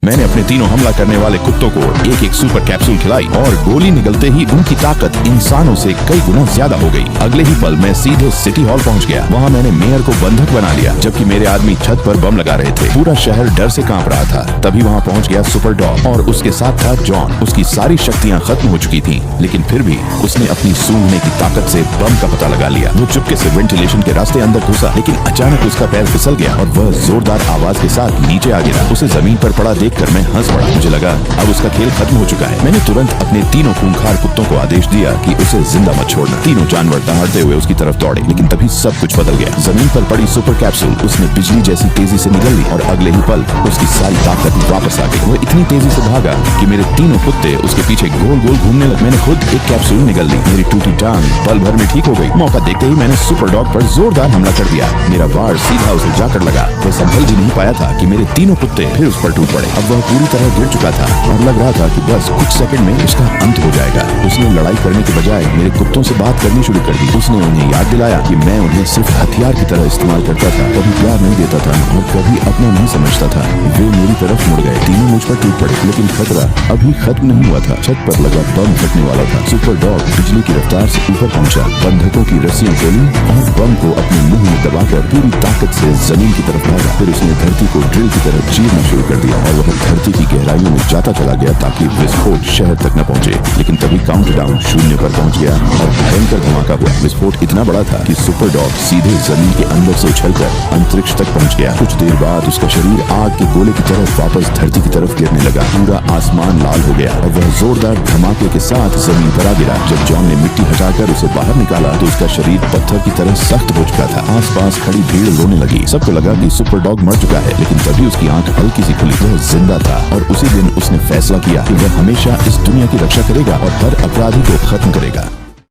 मैंने अपने तीनों हमला करने वाले कुत्तों को एक एक सुपर कैप्सूल खिलाई और गोली निगलते ही उनकी ताकत इंसानों से कई गुना ज्यादा हो गई। अगले ही पल मैं सीधे सिटी हॉल पहुंच गया। वहां मैंने मेयर को बंधक बना लिया, जबकि मेरे आदमी छत पर बम लगा रहे थे। पूरा शहर डर से कांप रहा था। तभी वहां पहुंच गया सुपर डॉग और उसके साथ था जॉन। उसकी सारी शक्तियां खत्म हो चुकी थीं, लेकिन फिर भी उसने अपनी सूंघने की ताकत से बम का पता लगा लिया। वो चुपके से वेंटिलेशन के रास्ते अंदर घुसा, लेकिन अचानक उसका पैर फिसल गया और वह जोरदार आवाज के साथ नीचे आ गिरा। उसे जमीन पर पड़ा देखकर मैं हंस पड़ा। मुझे लगा अब उसका खेल खत्म हो चुका है। मैंने तुरंत अपने तीनों खूंखार कुत्तों को आदेश दिया कि उसे जिंदा मत छोड़ना। तीनों जानवर दहाड़ते हुए उसकी तरफ दौड़े, लेकिन तभी सब कुछ बदल गया। जमीन पर पड़ी सुपर कैप्सूल उसने बिजली जैसी तेजी से निगल ली और अगले ही पल उसकी सारी ताकत वापस आ गई। वो इतनी तेजी से भागा कि मेरे तीनों कुत्ते उसके पीछे गोल गोल घूमने लगे। मैंने खुद एक कैप्सूल निगल ली। मेरी टूटी टांग पल भर में ठीक हो गई। मौका देखते ही मैंने सुपर डॉग पर जोरदार हमला कर दिया। मेरा वार सीधा उसे जाकर लगा। वह संभल भी नहीं पाया था कि मेरे तीनों कुत्ते फिर उस पर टूट पड़े। अब वह पूरी तरह गिर चुका था और लग रहा था कि बस कुछ सेकंड में इसका अंत हो जाएगा। उसने लड़ाई करने के बजाय मेरे कुत्तों से बात करनी शुरू कर दी। उसने उन्हें याद दिलाया कि मैं उन्हें सिर्फ हथियार की तरह इस्तेमाल करता था, कभी प्यार नहीं देता था और कभी अपना नहीं समझता था। वे मेरी तरफ मुड़ गए। तीनों मुझ पर टूट पड़े, लेकिन खतरा अभी खत्म नहीं हुआ था। छत पर लगा बम फटने वाला था। सुपर डॉग बिजली की रफ्तार से ऊपर पहुंचा, बंधकों की रस्सियां खोली और बम को अपने मुंह में दबाकर पूरी ताकत से जमीन की तरफ भागा। फिर उसने धरती को ड्रिल की तरह चीरना शुरू कर दिया और वह धरती की गहराइयों में जाता चला गया ताकि विस्फोट शहर तक न पहुंचे। लेकिन तभी काउंटडाउन शून्य पर पहुंच गया और भयंकर धमाका हुआ। विस्फोट इतना बड़ा था कि सुपर डॉग सीधे जमीन के अंदर से उछलकर अंतरिक्ष तक पहुंच गया। कुछ देर बाद उसका शरीर आग के गोले की तरह वापस धरती की तरफ गिरने लगा। पूरा आसमान लाल हो गया और वह जोरदार धमाके के साथ जमीन पर आ गिरा। जब जॉन ने मिट्टी हटाकर उसे बाहर निकाला तो उसका शरीर पत्थर की तरह सख्त हो चुका था। आसपास खड़ी भीड़ रोने लगी। सबको लगा कि सुपर डॉग मर चुका है, लेकिन तभी उसकी आंख हल्की सी खुली। वह जिंदा था और उसी दिन उसने फैसला किया कि वह हमेशा इस दुनिया की रक्षा करेगा और हर अपराधी को खत्म करेगा।